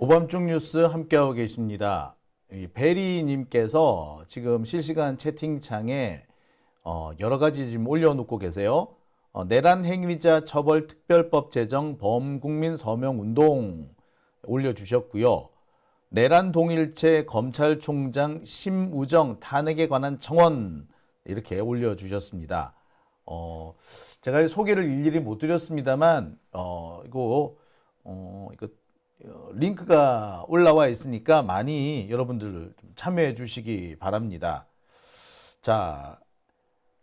오밤중 뉴스 함께하고 계십니다. 이 베리님께서 지금 실시간 채팅창에 여러 가지 지금 올려놓고 계세요. 내란 행위자 처벌 특별법 제정 범국민 서명 운동 올려주셨고요. 내란 동일체 검찰총장 심우정 탄핵에 관한 청원 이렇게 올려주셨습니다. 제가 소개를 일일이 못 드렸습니다만 이거 링크가 올라와 있으니까 많이 여러분들 참여해 주시기 바랍니다. 자,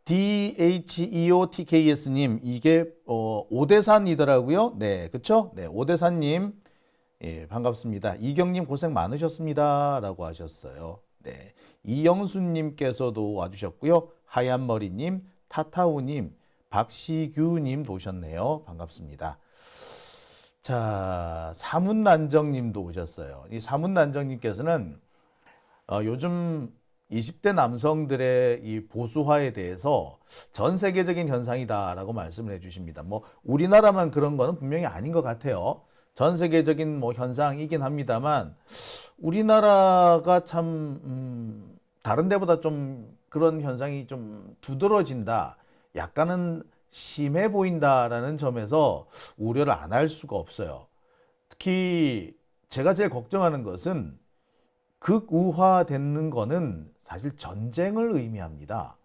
DHEOTKS님, 이게 오대산이더라고요. 네, 그쵸? 네, 오대산님, 예, 반갑습니다. 이경님 고생 많으셨습니다. 라고 하셨어요. 네, 이영수님께서도 와주셨고요. 하얀머리님, 타타우님, 박시규님도 오셨네요. 반갑습니다. 자, 사문난정님도 오셨어요. 이 사문난정님께서는 요즘 20대 남성들의 이 보수화에 대해서 전 세계적인 현상이다라고 말씀을 해주십니다. 뭐 우리나라만 그런 거는 분명히 아닌 것 같아요. 전 세계적인 뭐 현상이긴 합니다만 우리나라가 참 다른 데보다 좀 그런 현상이 좀 두드러진다. 약간은 심해 보인다라는 점에서 우려를 안 할 수가 없어요. 특히 제가 제일 걱정하는 것은 극우화되는 거는 사실 전쟁을 의미합니다.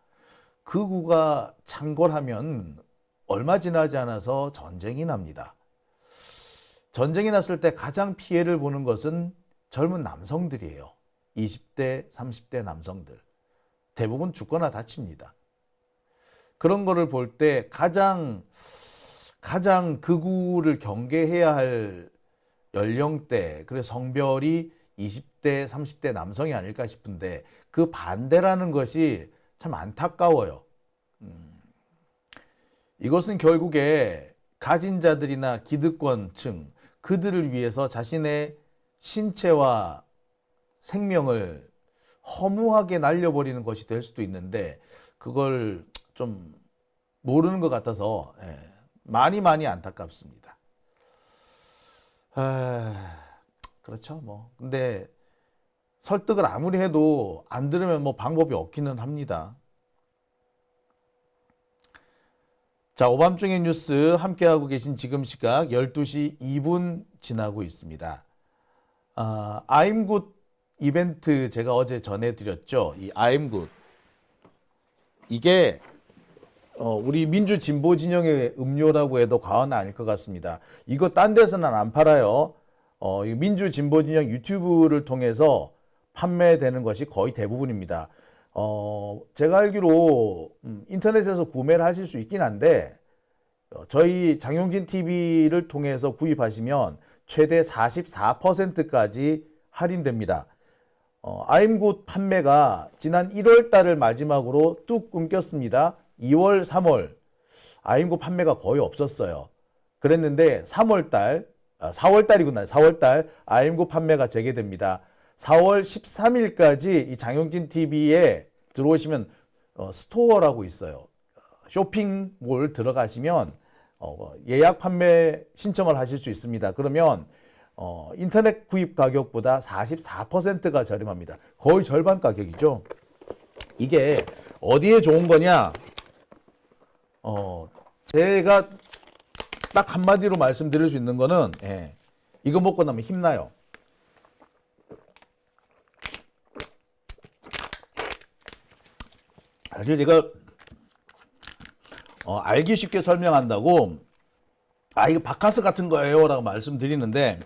극우가 창궐하면 얼마 지나지 않아서 전쟁이 납니다. 전쟁이 났을 때 가장 피해를 보는 것은 젊은 남성들이에요. 20대, 30대 남성들. 대부분 죽거나 다칩니다. 그런 거를 볼 때 가장 극우를 경계해야 할 연령대, 그래서 성별이 20대, 30대 남성이 아닐까 싶은데 그 반대라는 것이 참 안타까워요. 이것은 결국에 가진 자들이나 기득권층, 그들을 위해서 자신의 신체와 생명을 허무하게 날려버리는 것이 될 수도 있는데 그걸 좀 모르는 것 같아서 많이 안타깝습니다. 그렇죠. 뭐 근데 설득을 아무리 해도 안 들으면 뭐 방법이 없기는 합니다. 자, 오밤중의 뉴스 함께하고 계신 지금 시각 12시 2분 지나고 있습니다. I'm good 이벤트 제가 어제 전해드렸죠. 이 I'm good. 이게 우리 민주 진보 진영의 음료라고 해도 과언은 아닐 것 같습니다. 이거 딴 데서는 안 팔아요. 민주 진보 진영 유튜브를 통해서 판매되는 것이 거의 대부분입니다. 제가 알기로 인터넷에서 구매를 하실 수 있긴 한데 저희 장용진 TV를 통해서 구입하시면 최대 44%까지 할인됩니다. 아임굿 판매가 지난 1월 달을 마지막으로 뚝 끊겼습니다. 2월, 3월 아임굿 판매가 거의 없었어요. 그랬는데 4월 달이구나. 4월 달 아임굿 판매가 재개됩니다. 4월 13일까지 이 장용진 TV에 들어오시면 스토어라고 있어요. 쇼핑몰 들어가시면 예약 판매 신청을 하실 수 있습니다. 그러면 인터넷 구입 가격보다 44%가 저렴합니다. 거의 절반 가격이죠. 이게 어디에 좋은 거냐? 제가 딱 한마디로 말씀드릴 수 있는 거는 이거 먹고 나면 힘나요. 사실 제가 알기 쉽게 설명한다고 이거 바카스 같은 거예요 라고 말씀드리는데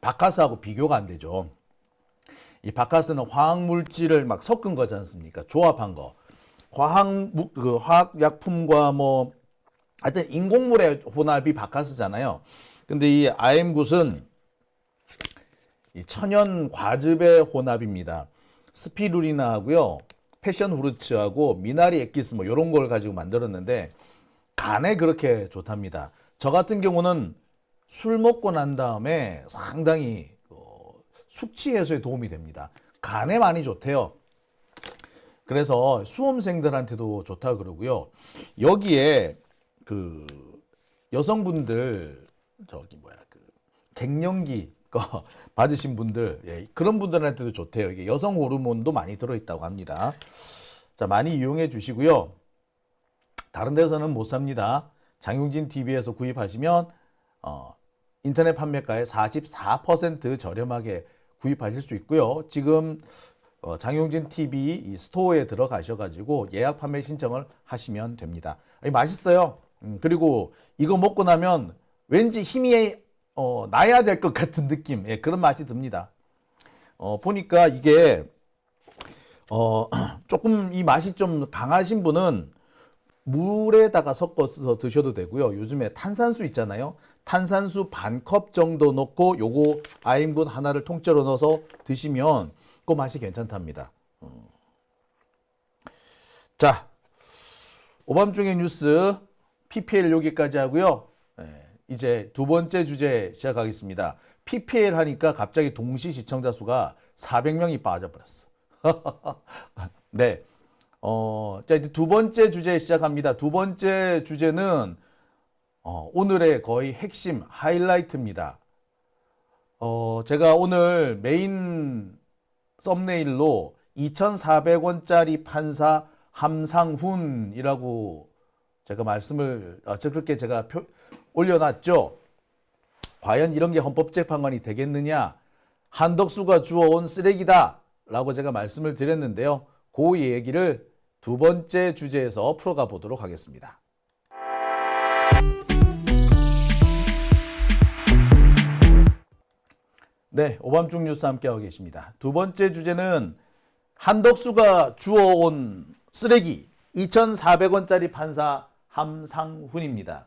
바카스하고 비교가 안 되죠. 이 바카스는 화학물질을 막 섞은 거지 않습니까? 조합한 거. 화학약품과 뭐 하여튼 인공물의 혼합이 바카스잖아요. 근데 이 아임굿은 이 천연 과즙의 혼합입니다. 스피루리나하고요. 패션 후르츠하고 미나리 엑기스 뭐 이런 걸 가지고 만들었는데 간에 그렇게 좋답니다. 저 같은 경우는 술 먹고 난 다음에 상당히 숙취 해소에 도움이 됩니다. 간에 많이 좋대요. 그래서 수험생들한테도 좋다 그러고요. 여기에 그 여성분들 갱년기 받으신 분들, 예, 그런 분들한테도 좋대요. 이게 여성 호르몬도 많이 들어있다고 합니다. 자, 많이 이용해 주시고요. 다른 데서는 못 삽니다. 장용진 TV에서 구입하시면 인터넷 판매가의 44% 저렴하게 구입하실 수 있고요. 지금 장용진 TV 이 스토어에 들어가셔가지고 예약 판매 신청을 하시면 됩니다. 맛있어요. 그리고 이거 먹고 나면 왠지 힘이 나야 될 것 같은 느낌, 예, 그런 맛이 듭니다. 보니까 이게 조금 이 맛이 좀 강하신 분은 물에다가 섞어서 드셔도 되고요. 요즘에 탄산수 있잖아요. 탄산수 반 컵 정도 넣고 요거 아임굿 하나를 통째로 넣어서 드시면 그 맛이 괜찮답니다. 자, 오밤중의 뉴스 PPL 여기까지 하고요. 이제 두 번째 주제 시작하겠습니다. PPL 하니까 갑자기 동시 시청자 수가 400명이 빠져버렸어. 네. 자, 이제 두 번째 주제 시작합니다. 두 번째 주제는 오늘의 거의 핵심 하이라이트입니다. 제가 오늘 메인 썸네일로 2,400원짜리 판사 함상훈이라고 제가 말씀을 그렇게 제가 올려놨죠. 과연 이런 게 헌법재판관이 되겠느냐? 한덕수가 주워온 쓰레기다 라고 제가 말씀을 드렸는데요. 그 얘기를 두 번째 주제에서 풀어가 보도록 하겠습니다. 네, 오밤중 뉴스 함께하고 계십니다. 두 번째 주제는 한덕수가 주워온 쓰레기 2,400원짜리 판사 함상훈입니다.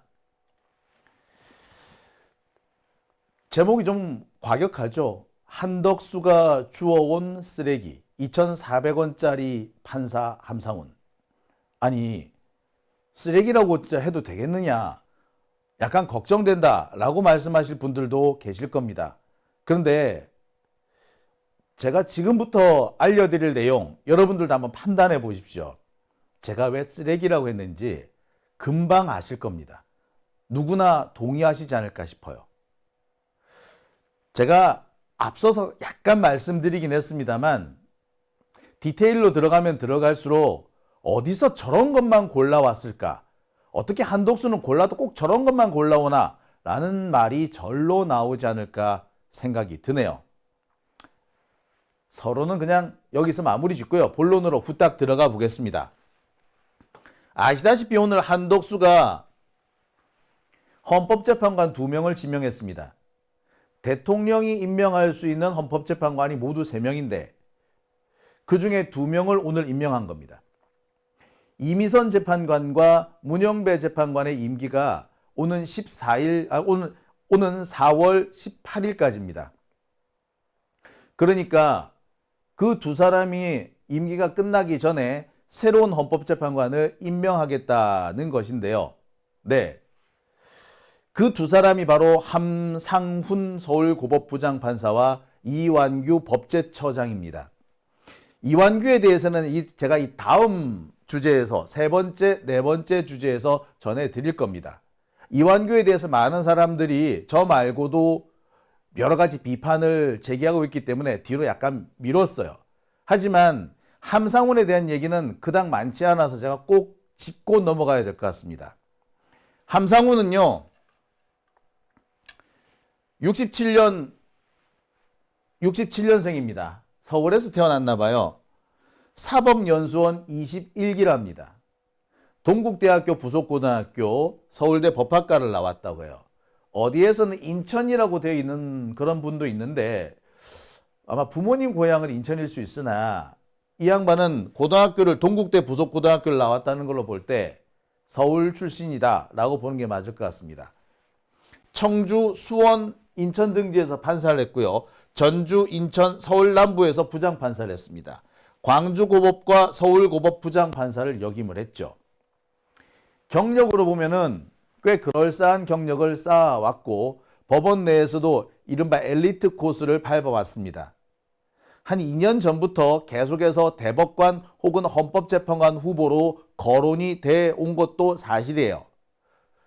제목이 좀 과격하죠. 한덕수가 주워온 쓰레기 2,400원짜리 판사 함상훈. 아니, 쓰레기라고 해도 되겠느냐? 약간 걱정된다라고 말씀하실 분들도 계실 겁니다. 그런데 제가 지금부터 알려드릴 내용 여러분들도 한번 판단해 보십시오. 제가 왜 쓰레기라고 했는지 금방 아실 겁니다. 누구나 동의하시지 않을까 싶어요. 제가 앞서서 약간 말씀드리긴 했습니다만 디테일로 들어가면 들어갈수록 어디서 저런 것만 골라왔을까? 어떻게 한덕수는 골라도 꼭 저런 것만 골라오나? 라는 말이 절로 나오지 않을까 생각이 드네요. 서로는 그냥 여기서 마무리 짓고요. 본론으로 후딱 들어가 보겠습니다. 아시다시피 오늘 한덕수가 헌법재판관 2명을 지명했습니다. 대통령이 임명할 수 있는 헌법재판관이 모두 3명인데 그 중에 2명을 오늘 임명한 겁니다. 이미선 재판관과 문영배 재판관의 임기가 오는 4월 18일까지입니다. 그러니까 그 두 사람이 임기가 끝나기 전에 새로운 헌법재판관을 임명하겠다는 것인데요. 네. 그 두 사람이 바로 함상훈 서울고법부장 판사와 이완규 법제처장입니다. 이완규에 대해서는 제가 이 다음 주제에서 세 번째, 네 번째 주제에서 전해드릴 겁니다. 이완규에 대해서 많은 사람들이 저 말고도 여러 가지 비판을 제기하고 있기 때문에 뒤로 약간 미뤘어요. 하지만 함상훈에 대한 얘기는 그닥 많지 않아서 제가 꼭 짚고 넘어가야 될 것 같습니다. 함상훈은요, 67년생입니다. 서울에서 태어났나 봐요. 사법연수원 21기랍니다. 동국대학교 부속고등학교 서울대 법학과를 나왔다고 해요. 어디에서는 인천이라고 되어 있는 그런 분도 있는데 아마 부모님 고향은 인천일 수 있으나 이 양반은 고등학교를 동국대 부속고등학교를 나왔다는 걸로 볼 때 서울 출신이다 라고 보는 게 맞을 것 같습니다. 청주, 수원, 인천 등지에서 판사를 했고요. 전주, 인천, 서울 남부에서 부장판사를 했습니다. 광주고법과 서울고법 부장판사를 역임을 했죠. 경력으로 보면은 꽤 그럴싸한 경력을 쌓아왔고 법원 내에서도 이른바 엘리트 코스를 밟아왔습니다. 한 2년 전부터 계속해서 대법관 혹은 헌법재판관 후보로 거론이 돼 온 것도 사실이에요.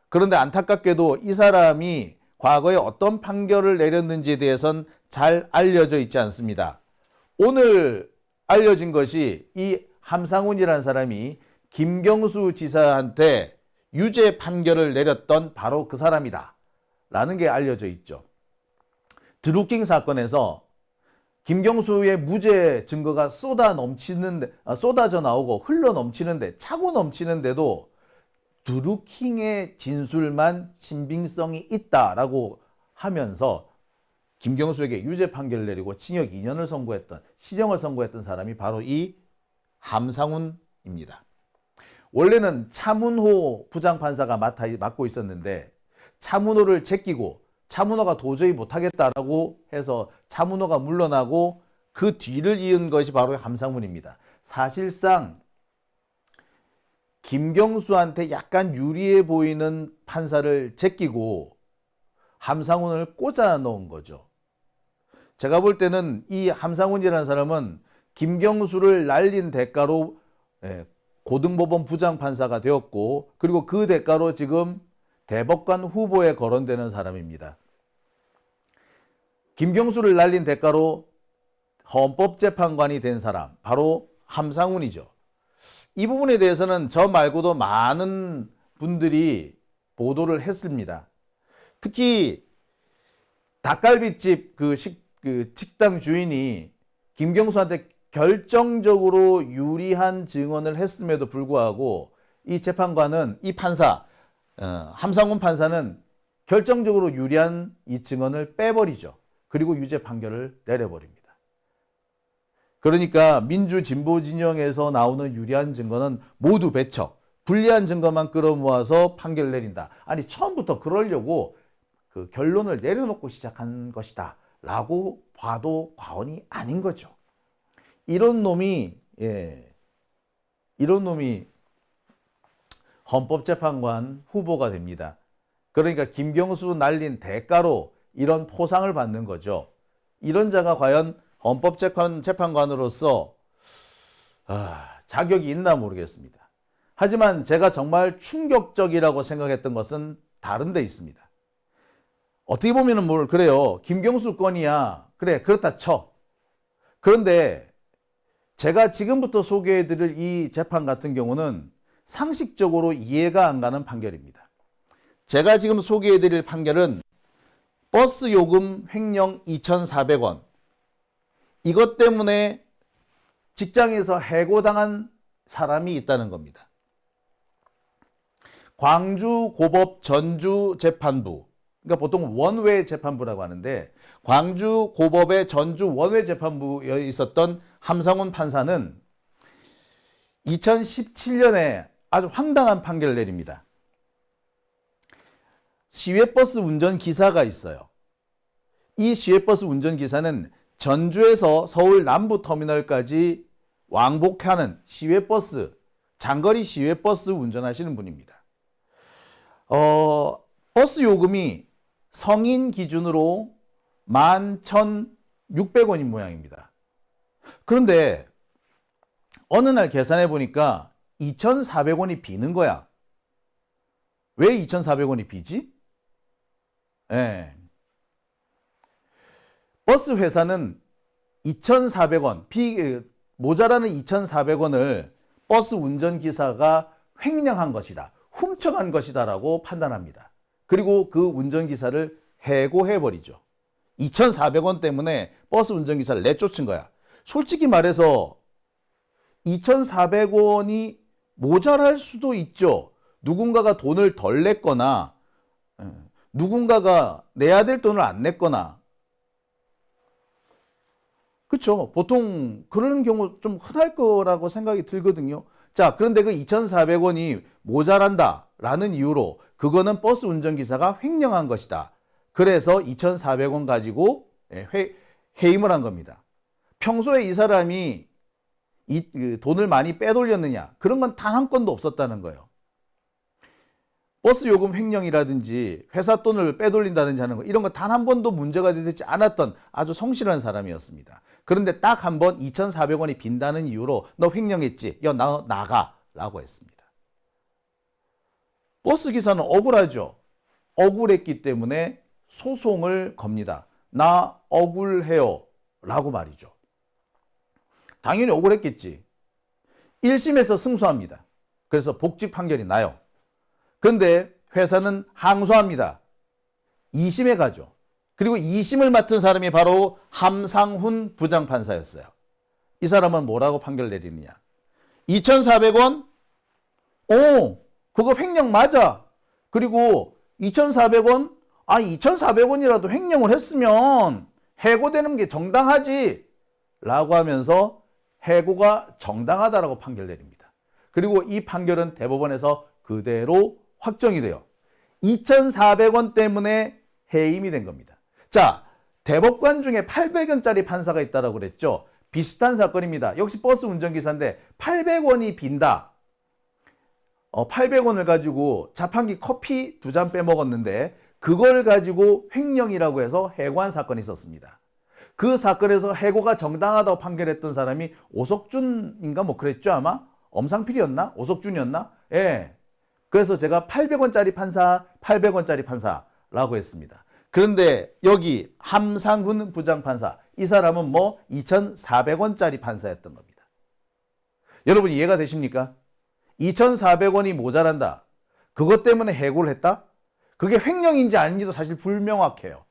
그런데 안타깝게도 이 사람이 과거에 어떤 판결을 내렸는지에 대해서는 잘 알려져 있지 않습니다. 오늘 알려진 것이 이 함상훈이라는 사람이 김경수 지사한테 유죄 판결을 내렸던 바로 그 사람이다 라는 게 알려져 있죠. 드루킹 사건에서 김경수의 무죄 증거가 쏟아져 나오고 흘러 넘치는데, 차고 넘치는데도 드루킹의 진술만 신빙성이 있다라고 하면서 김경수에게 유죄 판결을 내리고 징역 2년을 선고했던, 실형을 선고했던 사람이 바로 이 함상훈입니다. 원래는 차문호 부장판사가 맡고 있었는데 차문호를 제끼고 차문호가 도저히 못하겠다라고 해서 차문호가 물러나고 그 뒤를 이은 것이 바로 함상훈입니다. 사실상 김경수한테 약간 유리해 보이는 판사를 제끼고 함상훈을 꽂아 놓은 거죠. 제가 볼 때는 이 함상훈이라는 사람은 김경수를 날린 대가로 고등법원 부장판사가 되었고, 그리고 그 대가로 지금 대법관 후보에 거론되는 사람입니다. 김경수를 날린 대가로 헌법재판관이 된 사람, 바로 함상훈이죠. 이 부분에 대해서는 저 말고도 많은 분들이 보도를 했습니다. 특히 닭갈비집 그 식당 주인이 김경수한테 결정적으로 유리한 증언을 했음에도 불구하고 이 재판관은, 이 판사, 함상훈 판사는 결정적으로 유리한 이 증언을 빼버리죠. 그리고 유죄 판결을 내려버립니다. 그러니까 민주 진보 진영에서 나오는 유리한 증거는 모두 배척, 불리한 증거만 끌어모아서 판결을 내린다. 아니, 처음부터 그러려고 그 결론을 내려놓고 시작한 것이다 라고 봐도 과언이 아닌 거죠. 이런 놈이 헌법재판관 후보가 됩니다. 그러니까 김경수 날린 대가로 이런 포상을 받는 거죠. 이런 자가 과연 헌법재판관으로서 자격이 있나 모르겠습니다. 하지만 제가 정말 충격적이라고 생각했던 것은 다른 데 있습니다. 어떻게 보면은 그래요. 김경수 건이야. 그래, 그렇다 쳐. 그런데 제가 지금부터 소개해드릴 이 재판 같은 경우는 상식적으로 이해가 안 가는 판결입니다. 제가 지금 소개해드릴 판결은 버스 요금 횡령 2,400원. 이것 때문에 직장에서 해고당한 사람이 있다는 겁니다. 광주고법 전주재판부, 그러니까 보통 원외 재판부라고 하는데, 광주고법의 전주 원외 재판부에 있었던 함상훈 판사는 2017년에 아주 황당한 판결을 내립니다. 시외버스 운전기사가 있어요. 이 시외버스 운전기사는 전주에서 서울 남부터미널까지 왕복하는 시외버스, 장거리 시외버스 운전하시는 분입니다. 버스 요금이 성인 기준으로 11,600원인 모양입니다. 그런데 어느 날 계산해 보니까 2,400원이 비는 거야. 왜 2,400원이 비지? 버스 회사는 2,400원, 모자라는 2,400원을 버스 운전기사가 횡령한 것이다, 훔쳐간 것이다라고 판단합니다. 그리고 그 운전기사를 해고해버리죠. 2,400원 때문에 버스 운전기사를 내쫓은 거야. 솔직히 말해서 2,400원이 모자랄 수도 있죠. 누군가가 돈을 덜 냈거나 누군가가 내야 될 돈을 안 냈거나. 그렇죠. 보통 그런 경우 좀 흔할 거라고 생각이 들거든요. 자, 그런데 그 2,400원이 모자란다라는 이유로 그거는 버스 운전기사가 횡령한 것이다. 그래서 2,400원 가지고 해임을 한 겁니다. 평소에 이 사람이 돈을 많이 빼돌렸느냐? 그런 건 단 한 건도 없었다는 거예요. 버스 요금 횡령이라든지 회사 돈을 빼돌린다든지 하는 거, 이런 거 단 한 번도 문제가 되지 않았던 아주 성실한 사람이었습니다. 그런데 딱 한 번 2,400원이 빈다는 이유로 너 횡령했지? 야, 나가 라고 했습니다. 버스 기사는 억울하죠. 억울했기 때문에 소송을 겁니다. 나 억울해요 라고 말이죠. 당연히 억울했겠지. 1심에서 승소합니다. 그래서 복직 판결이 나요. 그런데 회사는 항소합니다. 2심에 가죠. 그리고 2심을 맡은 사람이 바로 함상훈 부장판사였어요. 이 사람은 뭐라고 판결 내리느냐. 2,400원? 오, 그거 횡령 맞아. 그리고 2,400원? 아, 2,400원이라도 횡령을 했으면 해고되는 게 정당하지. 라고 하면서 해고가 정당하다라고 판결 내립니다. 그리고 이 판결은 대법원에서 그대로 확정이 돼요. 2,400원 때문에 해임이 된 겁니다. 자, 대법관 중에 800원짜리 판사가 있다고 그랬죠. 비슷한 사건입니다. 역시 버스 운전기사인데 800원이 빈다. 800원을 가지고 자판기 커피 2잔 빼먹었는데 그걸 가지고 횡령이라고 해서 해고한 사건이 있었습니다. 그 사건에서 해고가 정당하다고 판결했던 사람이 오석준인가 뭐 그랬죠 아마? 엄상필이었나? 오석준이었나? 예. 그래서 제가 800원짜리 판사, 800원짜리 판사라고 했습니다. 그런데 여기 함상훈 부장판사, 이 사람은 뭐 2,400원짜리 판사였던 겁니다. 여러분 이해가 되십니까? 2,400원이 모자란다. 그것 때문에 해고를 했다? 그게 횡령인지 아닌지도 사실 불명확해요.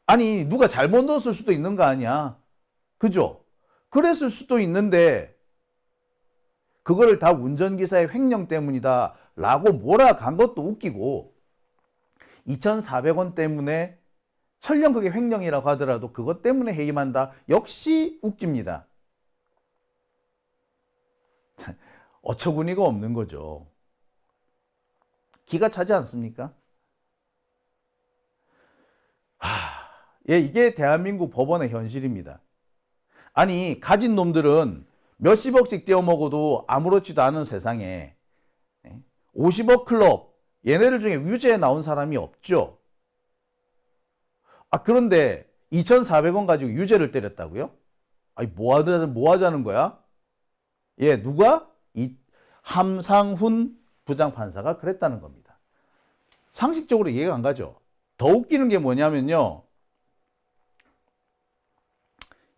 아니 누가 잘못 넣었을 수도 있는 거 아니야. 그죠? 그랬을 수도 있는데 그거를 다 운전기사의 횡령 때문이다 라고 몰아간 것도 웃기고 2,400원 때문에 설령 그게 횡령이라고 하더라도 그것 때문에 해임한다. 역시 웃깁니다. 어처구니가 없는 거죠. 기가 차지 않습니까? 예, 이게 대한민국 법원의 현실입니다. 아니 가진 놈들은 몇십억씩 떼어먹어도 아무렇지도 않은 세상에 50억 클럽 얘네들 중에 유죄에 나온 사람이 없죠. 아 그런데 2,400원 가지고 유죄를 때렸다고요? 아니 뭐 하자는 거야? 예, 누가? 이 함상훈 부장판사가 그랬다는 겁니다. 상식적으로 이해가 안 가죠. 더 웃기는 게 뭐냐면요.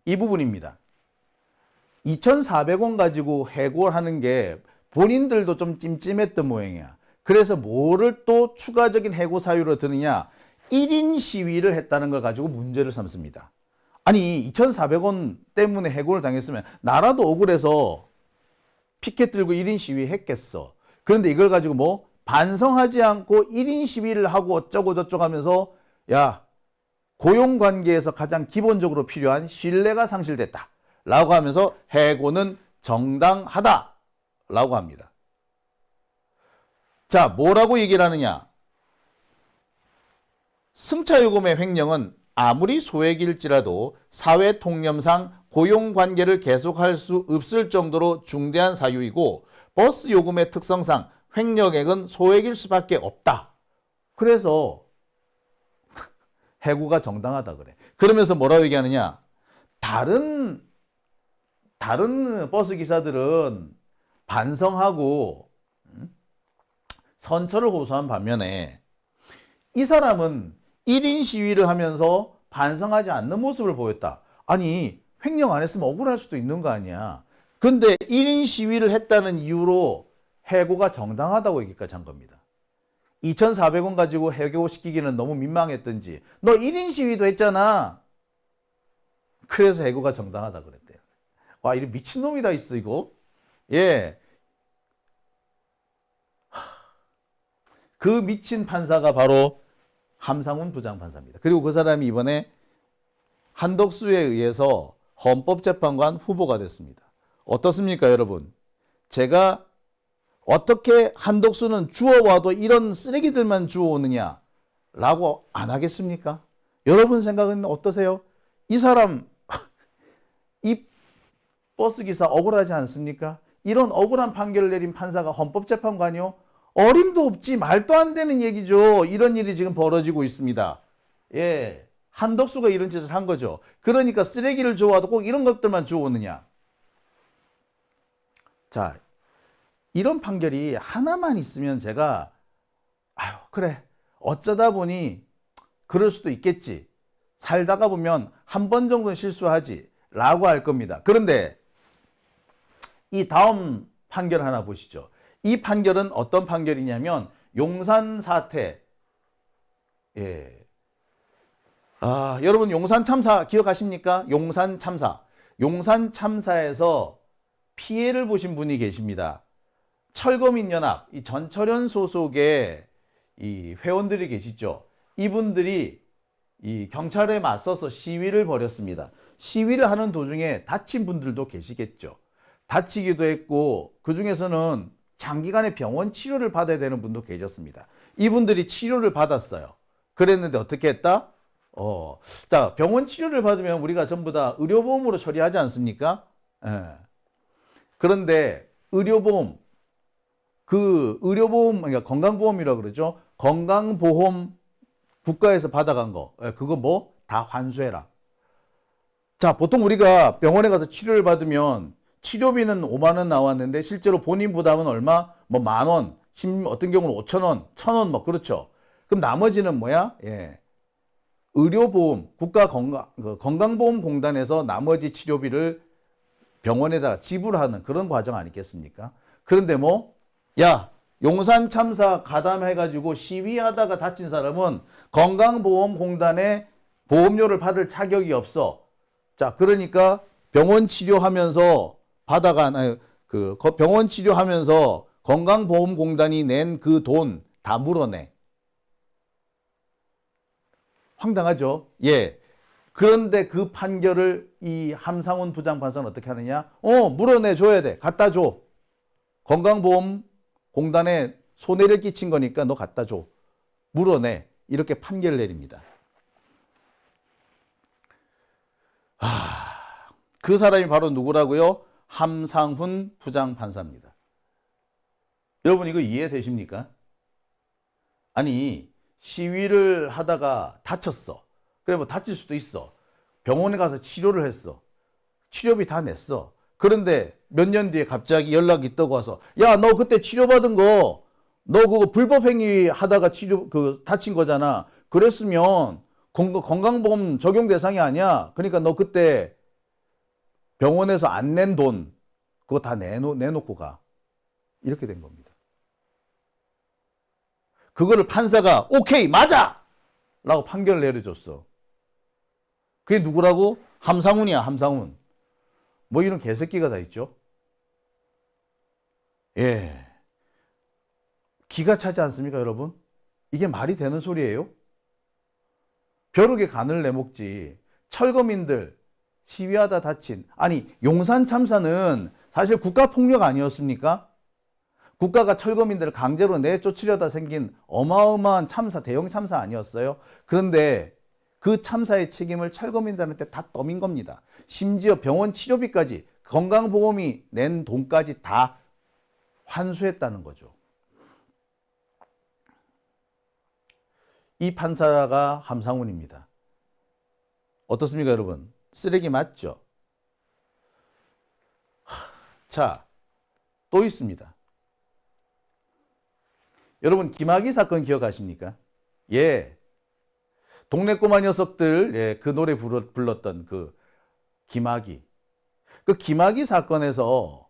이 부분입니다. 2,400원 가지고 해고를 하는 게 본인들도 좀 찜찜했던 모양이야. 그래서 뭐를 또 추가적인 해고 사유로 드느냐. 1인 시위를 했다는 걸 가지고 문제를 삼습니다. 아니 2,400원 때문에 해고를 당했으면 나라도 억울해서 피켓 들고 1인 시위 했겠어. 그런데 이걸 가지고 뭐 반성하지 않고 1인 시위를 하고 어쩌고 저쩌고 하면서 야 고용관계에서 가장 기본적으로 필요한 신뢰가 상실됐다 라고 하면서 해고는 정당하다 라고 합니다. 자, 뭐라고 얘기를 하느냐. 승차요금의 횡령은 아무리 소액일지라도 사회 통념상 고용관계를 계속할 수 없을 정도로 중대한 사유이고 버스 요금의 특성상 횡령액은 소액일 수밖에 없다. 그래서 해고가 정당하다 그래. 그러면서 뭐라고 얘기하느냐. 다른 버스 기사들은 반성하고 선처를 호소한 반면에 이 사람은 1인 시위를 하면서 반성하지 않는 모습을 보였다. 아니 횡령 안 했으면 억울할 수도 있는 거 아니야. 근데 1인 시위를 했다는 이유로 해고가 정당하다고 얘기까지 한 겁니다. 2,400원 가지고 해고시키기는 너무 민망했던지 너 1인 시위도 했잖아. 그래서 해고가 정당하다 그랬대요. 와, 이 미친놈이 다 있어 이거. 예. 그 미친 판사가 바로 함상훈 부장판사입니다. 그리고 그 사람이 이번에 한덕수에 의해서 헌법재판관 후보가 됐습니다. 어떻습니까 여러분? 제가 어떻게 한덕수는 주워와도 이런 쓰레기들만 주워오느냐 라고 안 하겠습니까? 여러분 생각은 어떠세요? 이 사람 이 버스기사 억울하지 않습니까? 이런 억울한 판결을 내린 판사가 헌법재판관이요? 어림도 없지. 말도 안 되는 얘기죠. 이런 일이 지금 벌어지고 있습니다. 예, 한덕수가 이런 짓을 한 거죠. 그러니까 쓰레기를 주워와도 꼭 이런 것들만 주워오느냐. 자, 이런 판결이 하나만 있으면 제가 아유 그래 어쩌다 보니 그럴 수도 있겠지. 살다가 보면 한 번 정도는 실수하지 라고 할 겁니다. 그런데 이 다음 판결 하나 보시죠. 이 판결은 어떤 판결이냐면 용산 사태. 예. 여러분 용산 참사 기억하십니까? 용산 참사. 용산 참사에서 피해를 보신 분이 계십니다. 철거민연합, 이 전철현 소속의 이 회원들이 계시죠. 이분들이 이 경찰에 맞서서 시위를 벌였습니다. 시위를 하는 도중에 다친 분들도 계시겠죠. 다치기도 했고 그 중에서는 장기간의 병원 치료를 받아야 되는 분도 계셨습니다. 이분들이 치료를 받았어요. 그랬는데 어떻게 했다? 자, 병원 치료를 받으면 우리가 전부 다 의료보험으로 처리하지 않습니까? 예. 그런데 의료보험, 그러니까 건강보험이라고 그러죠. 건강보험 국가에서 받아간 거, 그거 뭐 다 환수해라. 자, 보통 우리가 병원에 가서 치료를 받으면 치료비는 5만 원 나왔는데 실제로 본인 부담은 얼마? 뭐 10,000원, 어떤 경우는 5,000원, 1,000원 뭐 그렇죠. 그럼 나머지는 뭐야? 예. 의료보험, 건강보험공단에서 나머지 치료비를 병원에다가 지불하는 그런 과정 아니겠습니까? 그런데 뭐, 야, 용산 참사 가담해가지고 시위하다가 다친 사람은 건강보험공단에 보험료를 받을 자격이 없어. 자, 그러니까 병원 치료하면서 병원 치료하면서 건강보험공단이 낸 그 돈 다 물어내. 황당하죠? 예. 그런데 그 판결을 이 함상훈 부장판사는 어떻게 하느냐? 물어내줘야 돼. 갖다 줘. 건강보험공단에 손해를 끼친 거니까 너 갖다 줘. 물어내. 이렇게 판결을 내립니다. 그 사람이 바로 누구라고요? 함상훈 부장판사입니다. 여러분 이거 이해되십니까? 아니 시위를 하다가 다쳤어. 그래 뭐 다칠 수도 있어. 병원에 가서 치료를 했어. 치료비 다 냈어. 그런데 몇 년 뒤에 갑자기 연락이 떠고 와서 야, 너 그때 치료받은 거 너 그거 불법행위 하다가 다친 거잖아. 그랬으면 건강보험 적용 대상이 아니야. 그러니까 너 그때 병원에서 안 낸 돈 그거 다 내놓고 가. 이렇게 된 겁니다. 그거를 판사가 오케이 맞아! 라고 판결을 내려줬어. 그게 누구라고? 함상훈이야, 함상훈. 뭐 이런 개새끼가 다 있죠. 예. 기가 차지 않습니까, 여러분? 이게 말이 되는 소리예요? 벼룩에 간을 내먹지. 철거민들 시위하다 다친. 아니 용산 참사는 사실 국가폭력 아니었습니까? 국가가 철거민들을 강제로 내쫓으려다 생긴 어마어마한 참사, 대형 참사 아니었어요? 그런데 그 참사의 책임을 철거민들한테 다 떠민 겁니다. 심지어 병원 치료비까지 건강보험이 낸 돈까지 다 환수했다는 거죠. 이 판사가 함상훈입니다. 어떻습니까, 여러분? 쓰레기 맞죠? 자, 또 있습니다. 여러분 김학의 사건 기억하십니까? 예. 동네 꼬마 녀석들, 예, 그 노래 불렀던 그 김학의. 그 김학의 사건에서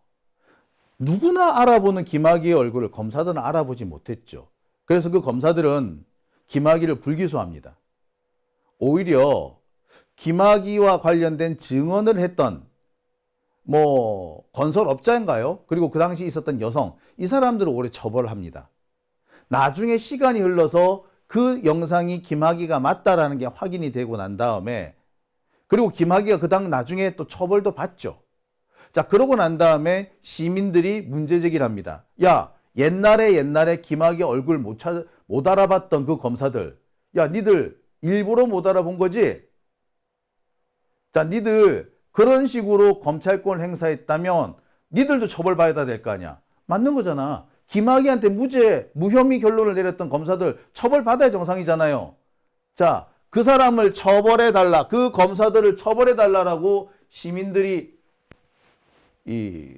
누구나 알아보는 김학의의 얼굴을 검사들은 알아보지 못했죠. 그래서 그 검사들은 김학의를 불기소합니다. 오히려 김학의와 관련된 증언을 했던 뭐 건설업자인가요? 그리고 그 당시 있었던 여성, 이 사람들을 오히려 처벌합니다. 나중에 시간이 흘러서 그 영상이 김학의가 맞다라는 게 확인이 되고 난 다음에, 그리고 김학의가 나중에 또 처벌도 받죠. 자, 그러고 난 다음에 시민들이 문제 제기를 합니다. 야, 옛날에 김학의 얼굴 못 알아봤던 그 검사들, 야, 니들 일부러 못 알아본 거지? 자, 니들 그런 식으로 검찰권을 행사했다면 니들도 처벌받아야 될 거 아니야. 맞는 거잖아. 김학의한테 무혐의 결론을 내렸던 검사들 처벌받아야 정상이잖아요. 자, 그 사람을 처벌해달라, 그 검사들을 처벌해달라라고 시민들이 이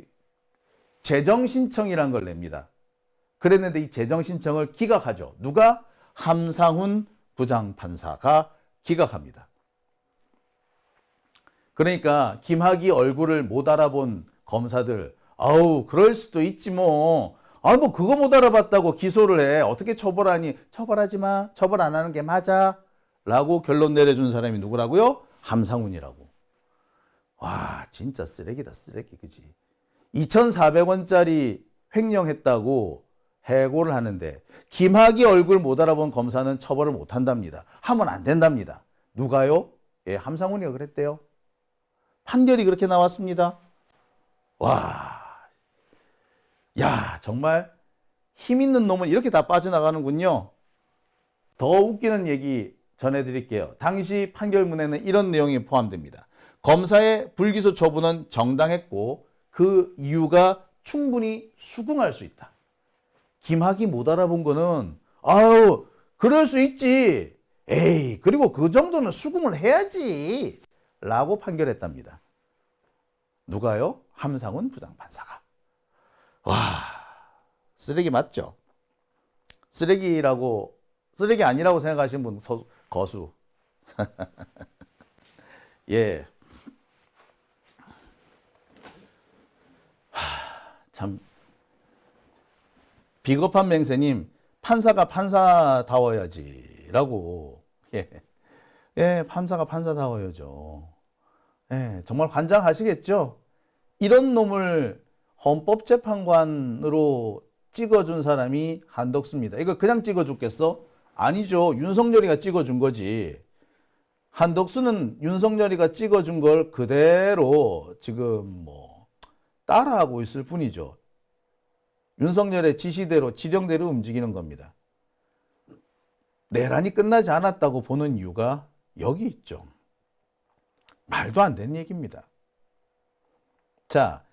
재정신청이라는 걸 냅니다. 그랬는데 이 재정신청을 기각하죠. 누가? 함상훈 부장판사가 기각합니다. 그러니까 김학의 얼굴을 못 알아본 검사들, 아우 그럴 수도 있지 뭐. 아 뭐 그거 못 알아봤다고 기소를 해. 어떻게 처벌하니? 처벌하지 마. 처벌 안 하는 게 맞아. 라고 결론 내려준 사람이 누구라고요? 함상훈이라고. 와 진짜 쓰레기다 쓰레기. 그지? 2,400원짜리 횡령했다고 해고를 하는데 김학의 얼굴 못 알아본 검사는 처벌을 못 한답니다. 하면 안 된답니다. 누가요? 예, 함상훈이가 그랬대요. 판결이 그렇게 나왔습니다. 와, 야 정말 힘 있는 놈은 이렇게 다 빠져나가는군요. 더 웃기는 얘기 전해드릴게요. 당시 판결문에는 이런 내용이 포함됩니다. 검사의 불기소 처분은 정당했고 그 이유가 충분히 수긍할 수 있다. 김학의 못 알아본 거는 아유 그럴 수 있지. 에이 그리고 그 정도는 수긍을 해야지. 라고 판결했답니다. 누가요? 함상훈 부장판사가. 와 쓰레기 맞죠? 쓰레기 아니라고 생각하시는 분 거수. 예. 참 비겁한 맹세님 판사가 판사다워야지 라고. 예, 판사가 판사다워야죠. 예, 정말 관장하시겠죠? 이런 놈을 헌법재판관으로 찍어준 사람이 한덕수입니다. 이거 그냥 찍어줬겠어? 아니죠. 윤석열이가 찍어준 거지. 한덕수는 윤석열이가 찍어준 걸 그대로 지금 뭐 따라하고 있을 뿐이죠. 윤석열의 지시대로 지령대로 움직이는 겁니다. 내란이 끝나지 않았다고 보는 이유가 여기 있죠. 말도 안 되는 얘기입니다. 자,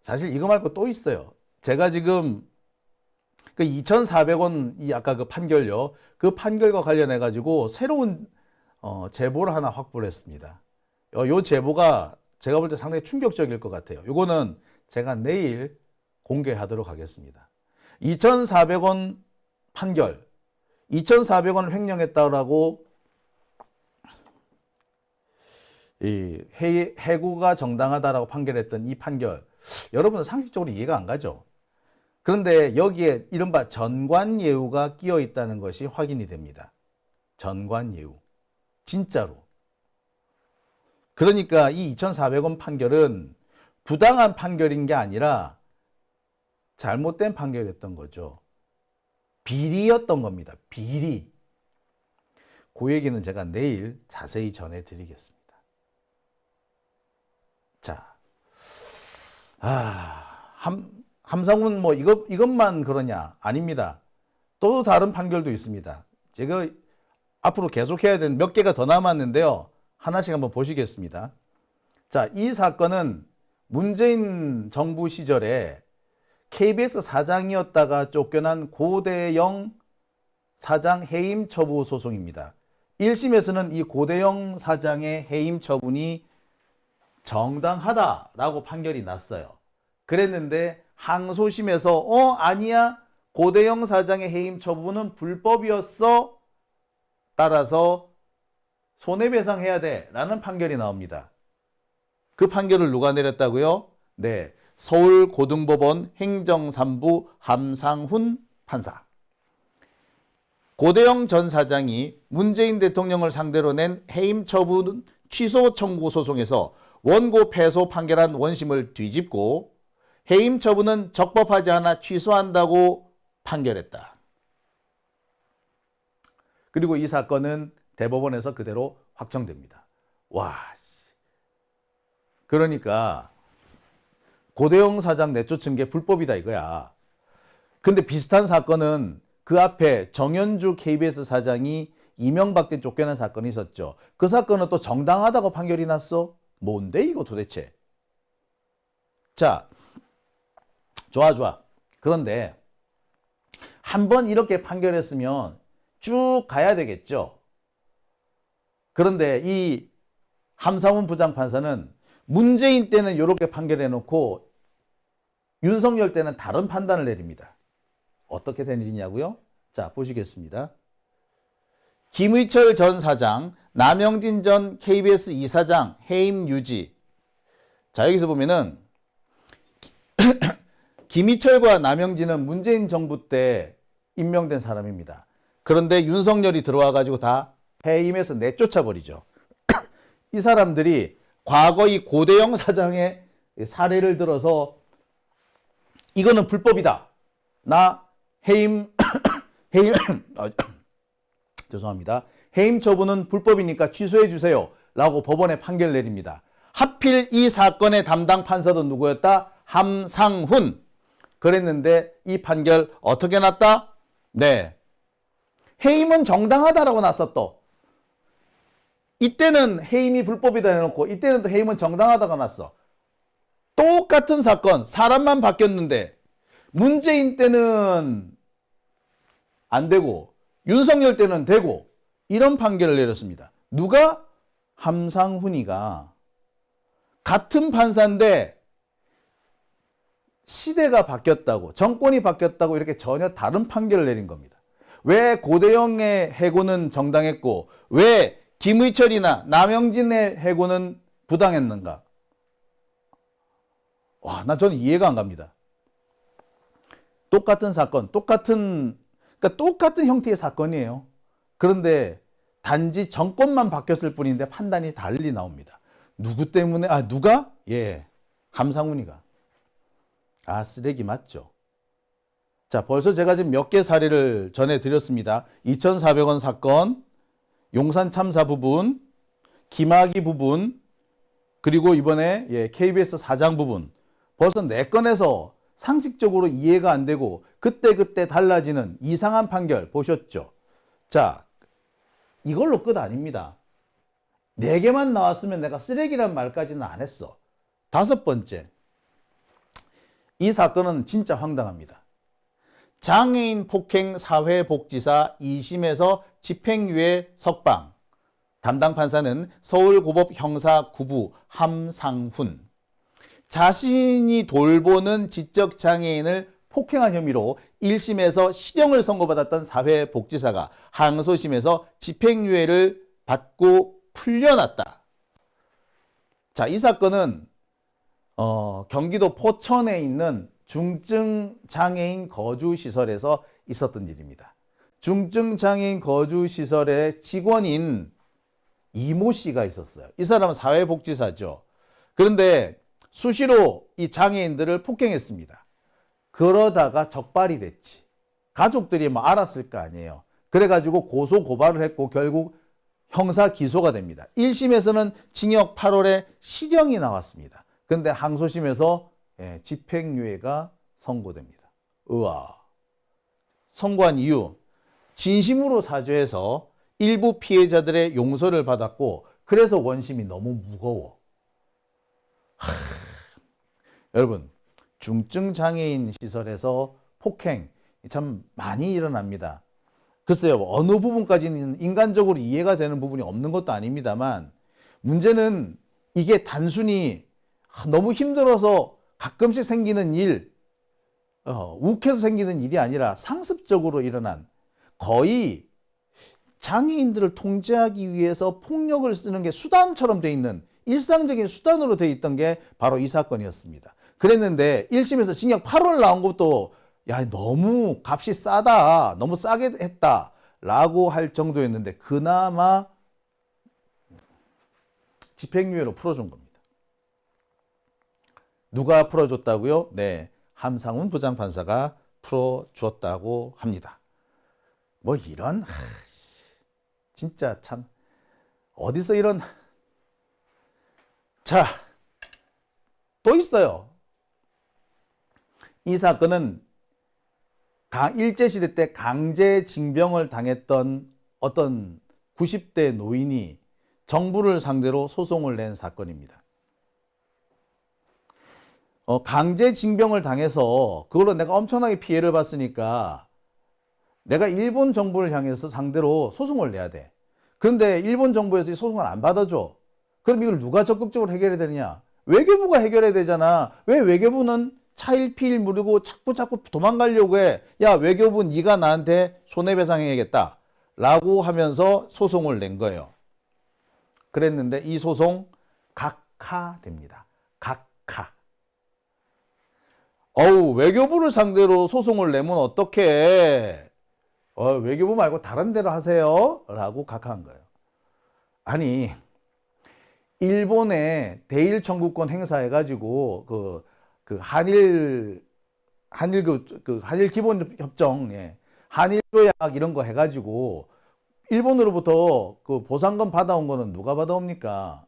사실 이거 말고 또 있어요. 제가 지금 그 2,400원 이 아까 그 판결요. 그 판결과 관련해 가지고 새로운 제보를 하나 확보를 했습니다. 요 제보가 제가 볼 때 상당히 충격적일 것 같아요. 요거는 제가 내일 공개하도록 하겠습니다. 2,400원 판결, 2,400원을 횡령했다라고 이 해고가 정당하다라고 판결했던 이 판결, 여러분은 상식적으로 이해가 안 가죠. 그런데 여기에 이른바 전관예우가 끼어 있다는 것이 확인이 됩니다. 전관예우. 진짜로. 그러니까 이 2,400원 판결은 부당한 판결인 게 아니라 잘못된 판결이었던 거죠. 비리였던 겁니다. 비리. 그 얘기는 제가 내일 자세히 전해드리겠습니다. 자, 함상훈 뭐 이것만 그러냐? 아닙니다. 또 다른 판결도 있습니다. 제가 앞으로 계속해야 되는 몇 개가 더 남았는데요. 하나씩 한번 보시겠습니다. 자, 이 사건은 문재인 정부 시절에 KBS 사장이었다가 쫓겨난 고대영 사장 해임 처분 소송입니다. 1심에서는 이 고대영 사장의 해임 처분이 정당하다라고 판결이 났어요. 그랬는데 항소심에서 아니야. 고대영 사장의 해임 처분은 불법이었어. 따라서 손해배상해야 돼 라는 판결이 나옵니다. 그 판결을 누가 내렸다고요? 네, 서울고등법원 행정3부 함상훈 판사. 고대영 전 사장이 문재인 대통령을 상대로 낸 해임 처분 취소 청구 소송에서 원고 패소 판결한 원심을 뒤집고 해임 처분은 적법하지 않아 취소한다고 판결했다. 그리고 이 사건은 대법원에서 그대로 확정됩니다. 와, 그러니까 고대영 사장 내쫓은 게 불법이다 이거야. 근데 비슷한 사건은 그 앞에 정현주 KBS 사장이 이명박 때 쫓겨난 사건이 있었죠. 그 사건은 또 정당하다고 판결이 났어. 뭔데 이거 도대체. 자, 좋아. 그런데 한번 이렇게 판결했으면 쭉 가야 되겠죠. 그런데 이 함상훈 부장판사는 문재인 때는 이렇게 판결해놓고 윤석열 때는 다른 판단을 내립니다. 어떻게 된 일이냐고요? 자, 보시겠습니다. 김의철 전 사장, 남영진 전 KBS 이사장 해임 유지. 자, 여기서 보면은 김의철과 남영진은 문재인 정부 때 임명된 사람입니다. 그런데 윤석열이 들어와 가지고 다 해임해서 내쫓아 버리죠. 이 사람들이 과거 이 고대영 사장의 사례를 들어서 이거는 불법이다. 나 해임 죄송합니다. 해임 처분은 불법이니까 취소해 주세요. 라고 법원에 판결 내립니다. 하필 이 사건의 담당 판사도 누구였다? 함상훈. 그랬는데 이 판결 어떻게 났다? 네. 해임은 정당하다라고 났어 또. 이때는 해임이 불법이다 해놓고 이때는 또 해임은 정당하다가 났어. 똑같은 사건, 사람만 바뀌었는데 문재인 때는 안 되고 윤석열 때는 되고 이런 판결을 내렸습니다. 누가? 함상훈이가 같은 판사인데 시대가 바뀌었다고, 정권이 바뀌었다고 이렇게 전혀 다른 판결을 내린 겁니다. 왜 고대영의 해고는 정당했고 왜 김의철이나 남영진의 해고는 부당했는가? 와, 저는 이해가 안 갑니다. 똑같은 사건, 그러니까 똑같은 형태의 사건이에요. 그런데 단지 정권만 바뀌었을 뿐인데 판단이 달리 나옵니다. 누구 때문에? 누가? 예, 함상훈이가. 쓰레기 맞죠? 자, 벌써 제가 지금 몇 개 사례를 전해드렸습니다. 2,400원 사건, 용산 참사 부분, 김학의 부분, 그리고 이번에 KBS 사장 부분. 벌써 4건에서 상식적으로 이해가 안 되고 그때그때 달라지는 이상한 판결 보셨죠? 자, 이걸로 끝 아닙니다. 4개만 나왔으면 내가 쓰레기란 말까지는 안 했어. 5번째. 이 사건은 진짜 황당합니다. 장애인 폭행 사회복지사 2심에서 집행유예 석방. 담당 판사는 서울고법 형사 9부 함상훈. 자신이 돌보는 지적장애인을 폭행한 혐의로 1심에서 실형을 선고받았던 사회복지사가 항소심에서 집행유예를 받고 풀려났다. 자, 이 사건은 경기도 포천에 있는 중증장애인 거주시설에서 있었던 일입니다. 중증장애인 거주시설의 직원인 이모 씨가 있었어요. 이 사람은 사회복지사죠. 그런데 수시로 이 장애인들을 폭행했습니다. 그러다가 적발이 됐지. 가족들이 알았을 거 아니에요. 그래가지고 고소 고발을 했고 결국 형사 기소가 됩니다. 1심에서는 징역 8월에 실형이 나왔습니다. 그런데 항소심에서 집행유예가 선고됩니다. 우와. 선고한 이유, 진심으로 사죄해서 일부 피해자들의 용서를 받았고 그래서 원심이 너무 무거워. 여러분, 중증장애인 시설에서 폭행 참 많이 일어납니다. 글쎄요, 어느 부분까지는 인간적으로 이해가 되는 부분이 없는 것도 아닙니다만 문제는 이게 단순히 너무 힘들어서 가끔씩 생기는 일, 욱해서 생기는 일이 아니라 상습적으로 일어난, 거의 장애인들을 통제하기 위해서 폭력을 쓰는 게 수단처럼 돼 있는, 일상적인 수단으로 돼 있던 게 바로 이 사건이었습니다. 그랬는데 1심에서 징역 8월 나온 것도 너무 값이 싸다, 너무 싸게 했다 라고 할 정도였는데 그나마 집행유예로 풀어준 겁니다. 누가 풀어줬다고요? 네, 함상훈 부장판사가 풀어주었다고 합니다. 이런 진짜 참 어디서 이런. 자, 또 있어요. 이 사건은 일제시대 때 강제징병을 당했던 어떤 90대 노인이 정부를 상대로 소송을 낸 사건입니다. 강제징병을 당해서 그걸로 내가 엄청나게 피해를 봤으니까 내가 일본 정부를 향해서 상대로 소송을 내야 돼. 그런데 일본 정부에서 이 소송을 안 받아줘. 그럼 이걸 누가 적극적으로 해결해야 되느냐? 외교부가 해결해야 되잖아. 왜 외교부는 차일피일 무르고 자꾸 도망가려고 해? 야, 외교부 네가 나한테 손해배상해야겠다 라고 하면서 소송을 낸 거예요. 그랬는데 이 소송 각하됩니다. 각하. 외교부를 상대로 소송을 내면 어떡해? 외교부 말고 다른 데로 하세요. 라고 각하한 거예요. 아니, 일본에 대일 청구권 행사해가지고 한일 기본 협정, 한일 조약 이런 거 해가지고 일본으로부터 그 보상금 받아온 거는 누가 받아옵니까?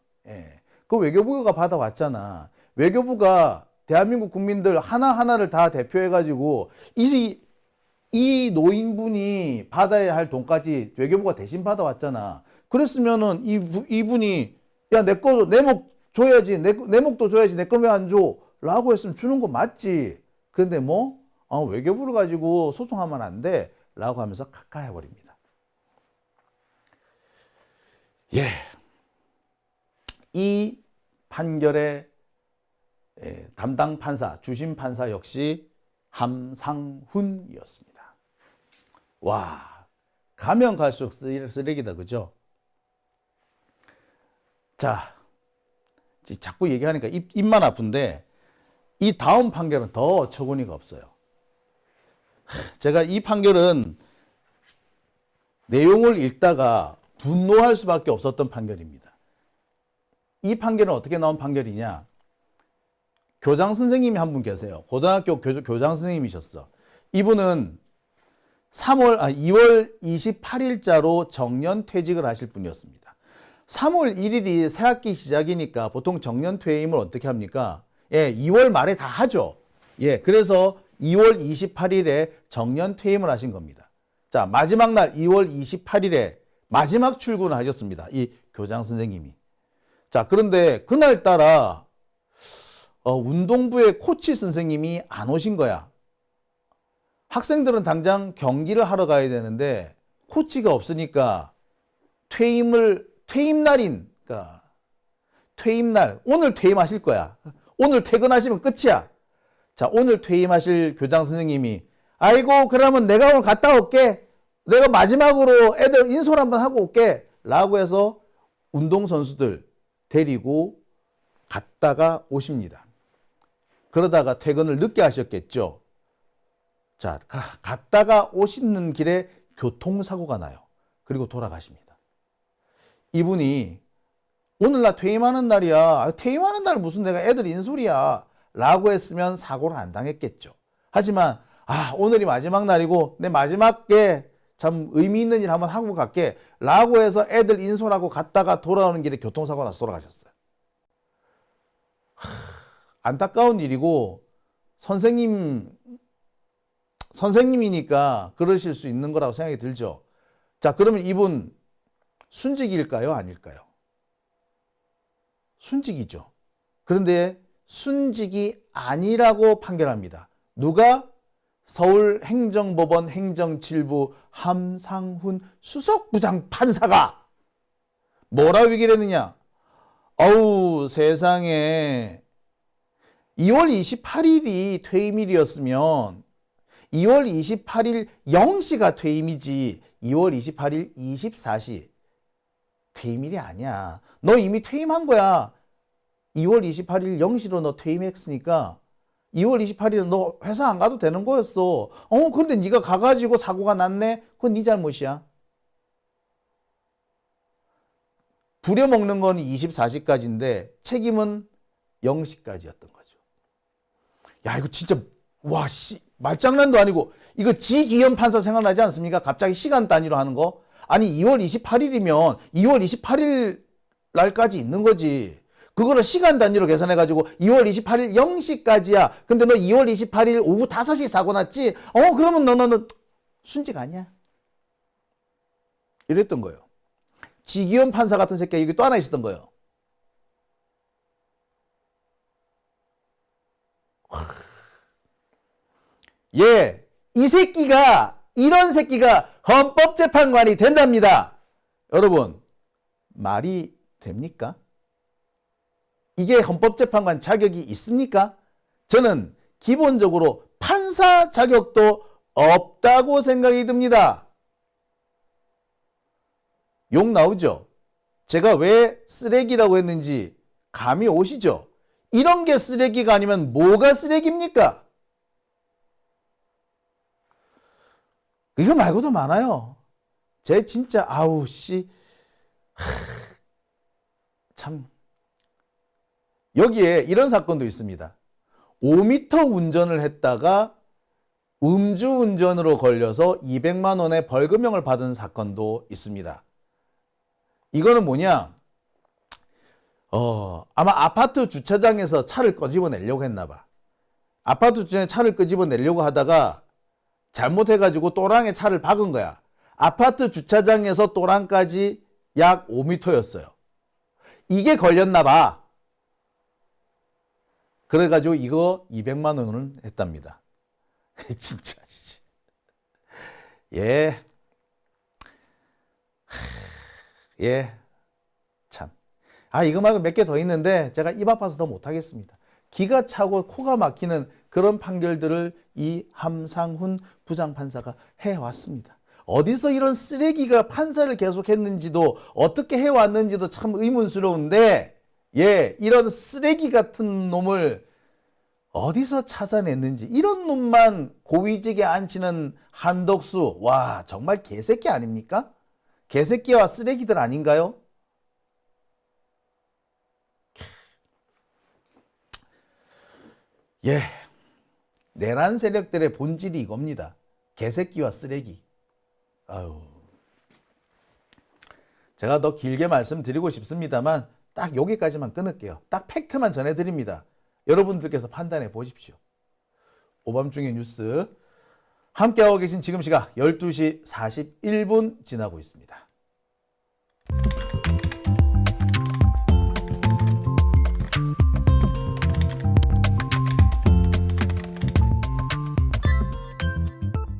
그 외교부가 받아왔잖아. 외교부가 대한민국 국민들 하나하나를 다 대표해가지고 이 노인분이 받아야 할 돈까지 외교부가 대신 받아왔잖아. 그랬으면은 이분이 야, 내 목 줘야지. 내 목도 줘야지. 내 거 왜 안 줘? 라고 했으면 주는 거 맞지. 그런데 외교부를 가지고 소송하면 안 돼. 라고 하면서 각하해버립니다. 예. 이 판결의 담당 판사, 주심 판사 역시 함상훈이었습니다. 와, 가면 갈수록 쓰레기다, 그죠? 자, 자꾸 얘기하니까 입만 아픈데 이 다음 판결은 더 어처구니가 없어요. 제가 이 판결은 내용을 읽다가 분노할 수밖에 없었던 판결입니다. 이 판결은 어떻게 나온 판결이냐? 교장 선생님이 한 분 계세요. 고등학교 교장 선생님이셨어. 이분은 2월 28일자로 정년 퇴직을 하실 분이었습니다. 3월 1일이 새학기 시작이니까 보통 정년 퇴임을 어떻게 합니까? 2월 말에 다 하죠. 그래서 2월 28일에 정년 퇴임을 하신 겁니다. 자, 마지막 날 2월 28일에 마지막 출근을 하셨습니다. 이 교장 선생님이. 자, 그런데 그날따라 운동부의 코치 선생님이 안 오신 거야. 학생들은 당장 경기를 하러 가야 되는데 코치가 없으니까 퇴임날, 오늘 퇴임하실 거야. 오늘 퇴근하시면 끝이야. 자, 오늘 퇴임하실 교장 선생님이 아이고, 그러면 내가 오늘 갔다 올게. 내가 마지막으로 애들 인솔 한번 하고 올게. 라고 해서 운동선수들 데리고 갔다가 오십니다. 그러다가 퇴근을 늦게 하셨겠죠. 자, 갔다가 오시는 길에 교통사고가 나요. 그리고 돌아가십니다. 이분이 오늘 나 퇴임하는 날이야. 퇴임하는 날 무슨 내가 애들 인솔이야. 라고 했으면 사고를 안 당했겠죠. 하지만 오늘이 마지막 날이고 내 마지막에 참 의미 있는 일 한번 하고 갈게. 라고 해서 애들 인솔하고 갔다가 돌아오는 길에 교통사고 나서 돌아가셨어요. 안타까운 일이고 선생님이니까 그러실 수 있는 거라고 생각이 들죠. 자, 그러면 이분 순직일까요? 아닐까요? 순직이죠. 그런데 순직이 아니라고 판결합니다. 누가? 서울행정법원 행정칠부 함상훈 수석부장 판사가 뭐라고 얘기를 했느냐? 세상에 2월 28일이 퇴임일이었으면 2월 28일 0시가 퇴임이지 2월 28일 24시 퇴임일이 아니야. 너 이미 퇴임한 거야. 2월 28일 0시로 너 퇴임했으니까 2월 28일은 너 회사 안 가도 되는 거였어. 근데 네가 가가지고 사고가 났네? 그건 네 잘못이야. 부려먹는 건 24시까지인데 책임은 0시까지였던 거죠. 야, 이거 진짜 말장난도 아니고 이거 지기현 판사 생각나지 않습니까? 갑자기 시간 단위로 하는 거. 아니 2월 28일이면 2월 28일 날까지 있는 거지. 그거를 시간 단위로 계산해가지고 2월 28일 0시까지야. 근데 너 2월 28일 오후 5시 사고 났지? 그러면 너는 순직 아니야. 이랬던 거예요. 지기현 판사 같은 새끼가 여기 또 하나 있었던 거예요. 이 새끼가 이런 새끼가 헌법재판관이 된답니다. 여러분, 말이 됩니까? 이게 헌법재판관 자격이 있습니까? 저는 기본적으로 판사 자격도 없다고 생각이 듭니다. 욕 나오죠? 제가 왜 쓰레기라고 했는지 감이 오시죠? 이런 게 쓰레기가 아니면 뭐가 쓰레기입니까? 이거 말고도 많아요. 제 진짜 아우 씨 참 여기에 이런 사건도 있습니다. 5m 운전을 했다가 음주운전으로 걸려서 200만 원의 벌금형을 받은 사건도 있습니다. 이거는 뭐냐? 아마 아파트 주차장에서 차를 끄집어내려고 했나 봐. 아파트 주차장에 차를 끄집어내려고 하다가 잘못해가지고 또랑에 차를 박은 거야. 아파트 주차장에서 또랑까지 약 5m였어요. 이게 걸렸나 봐. 그래가지고 이거 200만 원을 했답니다. 진짜. 예. 예. 참. 이거 말고 몇 개 더 있는데 제가 입 아파서 더 못하겠습니다. 기가 차고 코가 막히는 그런 판결들을 이 함상훈 부장판사가 해왔습니다. 어디서 이런 쓰레기가 판사를 계속했는지도 어떻게 해왔는지도 참 의문스러운데 이런 쓰레기 같은 놈을 어디서 찾아냈는지 이런 놈만 고위직에 앉히는 한덕수 와 정말 개새끼 아닙니까? 개새끼와 쓰레기들 아닌가요? 내란 세력들의 본질이 이겁니다. 개새끼와 쓰레기. 아유. 제가 더 길게 말씀드리고 싶습니다만 딱 여기까지만 끊을게요. 딱 팩트만 전해드립니다. 여러분들께서 판단해 보십시오. 오밤중의 뉴스 함께하고 계신 지금 시각 12시 41분 지나고 있습니다.